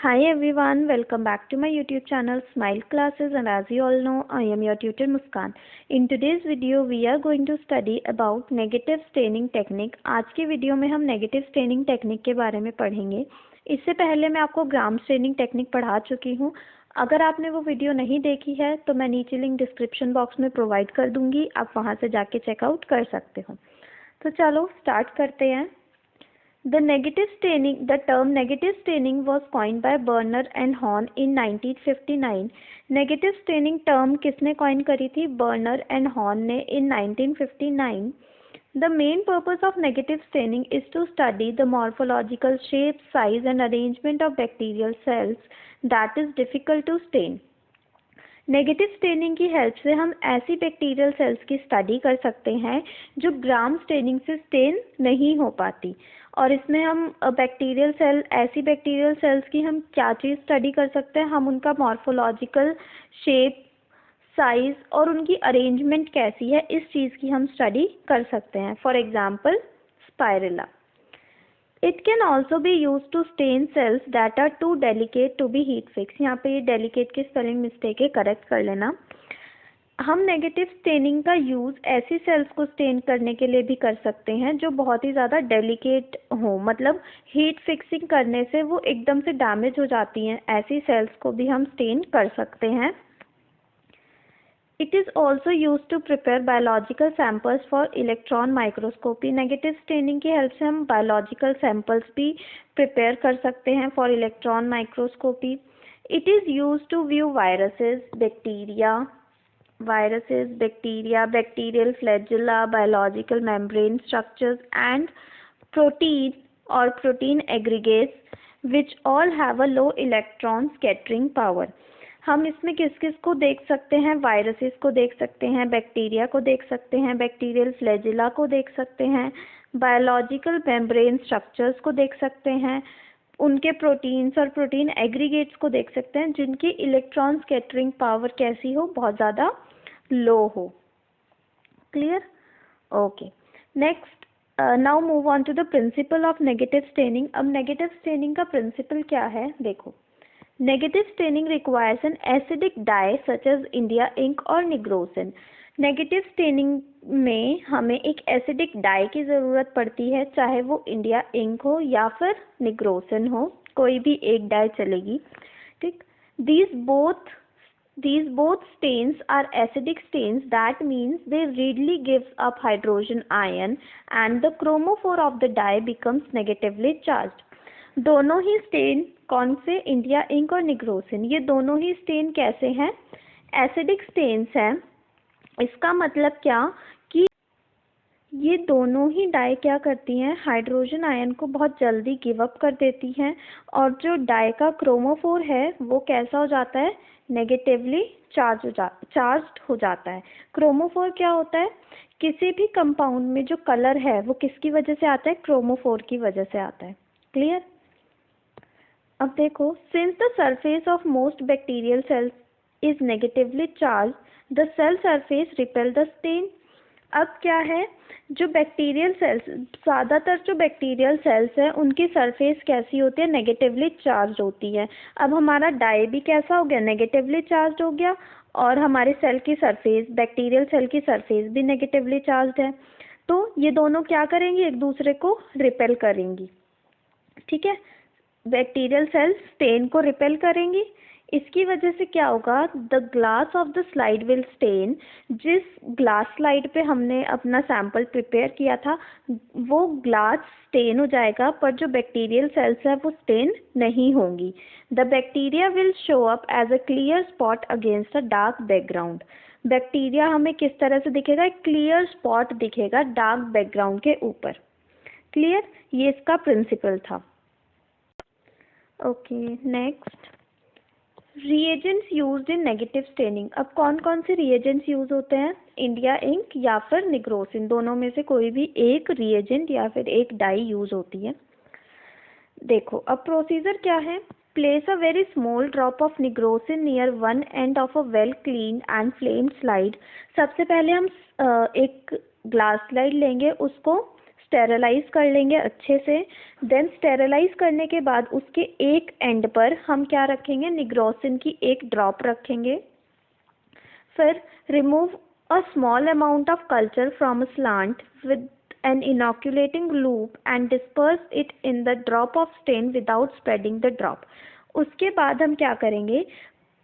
Hi everyone, welcome back to my YouTube channel Smile Classes, and as you all know, I am your tutor Muskan. In today's video, we are going to study about negative staining technique. आज के video में हम negative staining technique के बारे में पढ़ेंगे. इससे पहले मैं आपको gram staining technique पढ़ा चुकी हूँ. अगर आपने वो वीडियो नहीं देखी है तो मैं नीचे लिंक डिस्क्रिप्शन बॉक्स में प्रोवाइड कर दूंगी, आप वहाँ से जाके चेकआउट कर सकते हो. तो चलो स्टार्ट करते हैं. The term negative staining was coined by Berner and Horn in 1959. Negative staining term किसने coin करी थी? Berner and Horn ने in 1959. The main purpose of negative staining is to study the morphological shape, size and arrangement of bacterial cells that is difficult to stain. Negative staining की help से हम ऐसी bacterial cells की study कर सकते हैं जो ग्राम स्टेनिंग से स्टेन नहीं हो पाती. और इसमें हम ऐसी बैक्टीरियल सेल्स की हम क्या चीज़ स्टडी कर सकते हैं? हम उनका मॉर्फोलॉजिकल शेप, साइज और उनकी अरेंजमेंट कैसी है, इस चीज़ की हम स्टडी कर सकते हैं. For example spirilla. It can also be used to stain cells that are too delicate to be heat fixed. यहाँ पे ये delicate की स्पेलिंग मिस्टेक है, करेक्ट कर लेना. हम नेगेटिव स्टेनिंग का यूज़ ऐसी सेल्स को स्टेन करने के लिए भी कर सकते हैं जो बहुत ही ज़्यादा डेलिकेट हो, मतलब हीट फिक्सिंग करने से वो एकदम से डैमेज हो जाती हैं. ऐसी सेल्स को भी हम स्टेन कर सकते हैं. It is also used to prepare biological samples for electron microscopy. Negative staining की हेल्प से हम बायोलॉजिकल सैंपल्स भी प्रिपेयर कर सकते हैं for electron microscopy. It is used to view bacterial flagella, biological membrane structures and protein aggregates which all have a low electron scattering power. हम इसमें किस किस को देख सकते हैं? वायरसेस को देख सकते हैं, बैक्टीरिया को देख सकते हैं, बैक्टीरियल फ्लैजिला को देख सकते हैं, बायोलॉजिकल मेम्ब्रेन स्ट्रक्चर्स को देख सकते हैं, उनके प्रोटीन्स और प्रोटीन एग्रीगेट्स को देख सकते हैं जिनकी इलेक्ट्रॉन स्कैटरिंग पावर कैसी हो? बहुत ज़्यादा लो हो. Clear? Okay. Next, now move on to the principle of negative staining. अब नेगेटिव स्टेनिंग का प्रिंसिपल क्या है? देखो, Negative staining requires an acidic dye such as India ink or nigrosin. Negative staining में हमें एक एसिडिक डाई की ज़रूरत पड़ती है, चाहे वो इंडिया इंक हो या फिर निग्रोसिन हो, कोई भी एक डाई चलेगी. ठीक. These both stains are acidic stains. That means they readily gives up hydrogen ion and the chromophore of the dye becomes negatively charged. दोनों ही स्टेन कौन से? इंडिया इंक और निग्रोसिन. ये दोनों ही स्टेन कैसे हैं? एसिडिक स्टेन्स हैं. इसका मतलब क्या कि ये दोनों ही डाई क्या करती हैं? हाइड्रोजन आयन को बहुत जल्दी गिव अप कर देती हैं और जो डाई का क्रोमोफोर है वो कैसा हो जाता है? नेगेटिवली चार्ज्ड हो जाता है. क्रोमोफोर क्या होता है? किसी भी कंपाउंड में जो कलर है वो किसकी वजह से आता है? क्रोमोफोर की वजह से आता है. क्लियर? अब देखो, since the surface of most bacterial cells is negatively charge, the cell surface repel the stain. अब क्या है? जो बैक्टीरियल सेल्स, ज़्यादातर जो बैक्टीरियल सेल्स हैं उनकी सरफेस कैसी होती है? नेगेटिवली चार्ज होती है. अब हमारा डाई भी कैसा हो गया? नेगेटिवली चार्ज हो गया. और हमारे सेल की सरफेस, बैक्टीरियल सेल की सरफेस भी नेगेटिवली चार्ज है. तो ये दोनों क्या करेंगी? एक दूसरे को रिपेल करेंगी. ठीक है. बैक्टीरियल सेल्स स्टेन को रिपेल करेंगी. इसकी वजह से क्या होगा? The glass of the slide will stain. जिस ग्लास स्लाइड पे हमने अपना सैंपल प्रिपेयर किया था वो ग्लास स्टेन हो जाएगा, पर जो बैक्टीरियल सेल्स है वो स्टेन नहीं होंगी. The bacteria will show up as a clear spot against a dark background. Bacteria हमें किस तरह से दिखेगा? एक क्लियर स्पॉट दिखेगा डार्क बैकग्राउंड के ऊपर. क्लियर? ये इसका प्रिंसिपल था. Okay. Next, reagents used in negative staining. अब कौन कौन से रिएजेंट्स यूज होते हैं? इंडिया इंक या फिर निग्रोसिन, दोनों में से कोई भी एक रिएजेंट या फिर एक डाई यूज होती है. देखो, अब प्रोसीजर क्या है? Place a very small drop of nigrosin near one end of a well clean and flamed slide. सबसे पहले हम एक ग्लास स्लाइड लेंगे, उसको स्टेरलाइज कर लेंगे अच्छे से। देन स्टेरलाइज करने के बाद उसके एक एंड पर हम क्या रखेंगे, निग्रोसिन की एक ड्रॉप रखेंगे। फिर remove a small amount of culture from a slant with an inoculating loop and disperse it in the drop of stain without spreading the drop। उसके बाद हम क्या करेंगे,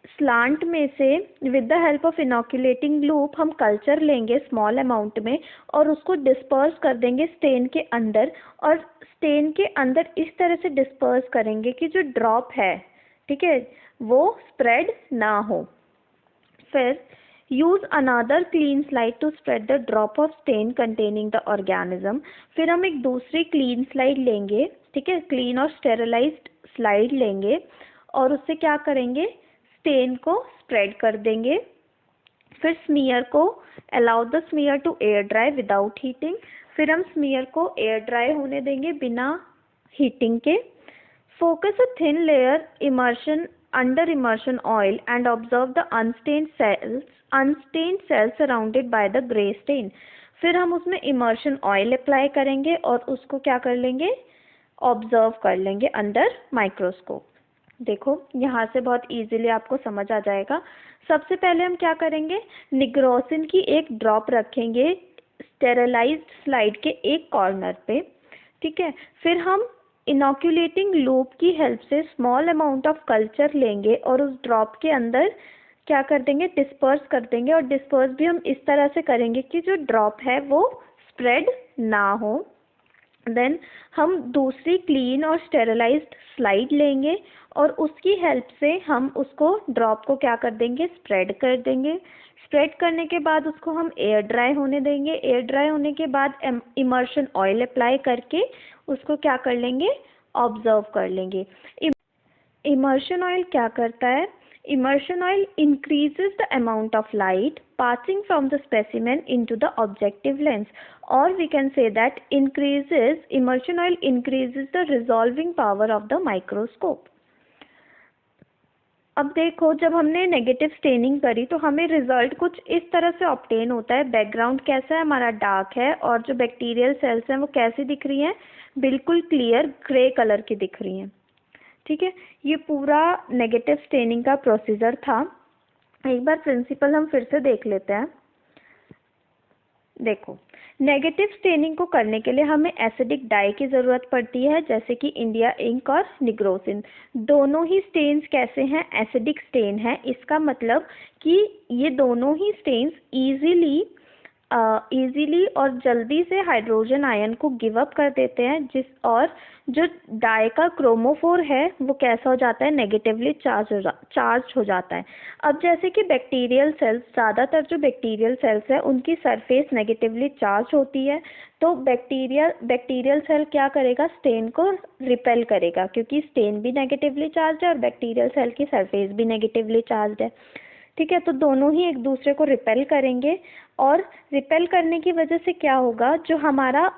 स्लांट में से with the help of inoculating loop हम culture लेंगे small amount में और उसको डिस्पर्स कर देंगे स्टेन के अंदर, और स्टेन के अंदर इस तरह से डिस्पर्स करेंगे कि जो ड्रॉप है, ठीक है, वो स्प्रेड ना हो। फिर use another clean slide to spread the drop of stain containing the organism. फिर हम एक दूसरी क्लीन स्लाइड लेंगे, ठीक है, क्लीन और स्टेरिलाइज्ड स्लाइड लेंगे और उससे क्या करेंगे, स्टेन को स्प्रेड कर देंगे। फिर स्मीयर को allow the smear to air dry without heating. फिर हम स्मीयर को एयर ड्राई होने देंगे बिना हीटिंग के। Focus a thin layer immersion under immersion oil and observe the unstained cells surrounded by the gray stain। फिर हम उसमें इमर्शन ऑयल अप्लाई करेंगे और उसको क्या कर लेंगे, ऑब्जर्व कर लेंगे अंडर माइक्रोस्कोप। देखो यहाँ से बहुत इजीली आपको समझ आ जाएगा। सबसे पहले हम क्या करेंगे, निग्रोसिन की एक ड्रॉप रखेंगे स्टेरिलाइज्ड स्लाइड के एक कॉर्नर पे, ठीक है। फिर हम इनोक्यूलेटिंग लूप की हेल्प से स्मॉल अमाउंट ऑफ कल्चर लेंगे और उस ड्रॉप के अंदर क्या कर देंगे, डिस्पर्स कर देंगे, और डिस्पर्स भी हम इस तरह से करेंगे कि जो ड्रॉप है वो स्प्रेड ना हो। देन हम दूसरी क्लीन और स्टेरिलाइज्ड स्लाइड लेंगे और उसकी हेल्प से हम उसको ड्रॉप को क्या कर देंगे, स्प्रेड कर देंगे। स्प्रेड करने के बाद उसको हम एयर ड्राई होने देंगे। एयर ड्राई होने के बाद इमर्शन ऑयल अप्लाई करके उसको क्या कर लेंगे, ऑब्जर्व कर लेंगे। इमर्शन ऑयल क्या करता है, immersion oil increases the amount of light passing from the specimen into the objective lens, or we can say that immersion oil increases the resolving power of the microscope। अब देखो जब हमने negative staining करी तो हमें result कुछ इस तरह से ऑब्टेन होता है। बैकग्राउंड कैसा है, हमारा डार्क है, और जो बैक्टीरियल सेल्स हैं वो कैसी दिख रही हैं, बिल्कुल क्लियर ग्रे कलर की दिख रही हैं, ठीक है। ये पूरा नेगेटिव स्टेनिंग का प्रोसीजर था। एक बार प्रिंसिपल हम फिर से देख लेते हैं। देखो नेगेटिव स्टेनिंग को करने के लिए हमें एसिडिक डाई की ज़रूरत पड़ती है, जैसे कि इंडिया इंक और निग्रोसिन। दोनों ही स्टेन्स कैसे हैं, एसिडिक स्टेन है। इसका मतलब कि ये दोनों ही स्टेन्स इजीली और जल्दी से हाइड्रोजन आयन को गिव अप कर देते हैं, और जो डाई का क्रोमोफोर है वो कैसा हो जाता है, नेगेटिवली चार्ज हो जाता है। अब जैसे कि बैक्टीरियल सेल्स, ज़्यादातर जो बैक्टीरियल सेल्स है उनकी सरफेस नेगेटिवली चार्ज होती है, तो बैक्टीरियल सेल क्या करेगा, स्टेन को रिपेल करेगा, क्योंकि स्टेन भी नेगेटिवली चार्ज है और बैक्टीरियल सेल की सरफेस भी नेगेटिवली चार्ज है, ठीक है। तो दोनों ही एक दूसरे को रिपेल करेंगे, और रिपेल करने की वजह से क्या होगा, जो हमारा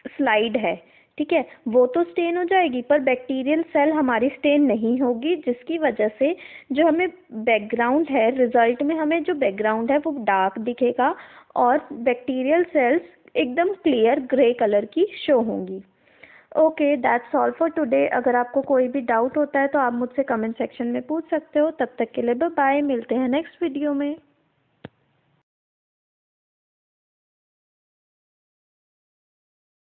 स्लाइड है, ठीक है, वो तो स्टेन हो जाएगी, पर बैक्टीरियल सेल हमारी स्टेन नहीं होगी, जिसकी वजह से जो हमें बैकग्राउंड है, रिजल्ट में हमें जो बैकग्राउंड है वो डार्क दिखेगा और बैक्टीरियल सेल्स एकदम क्लियर ग्रे कलर की शो होंगी। Okay, that's all for today. अगर आपको कोई भी डाउट होता है तो आप मुझसे कमेंट सेक्शन में पूछ सकते हो। तब तक के लिए बाय बाय, मिलते हैं नेक्स्ट वीडियो में।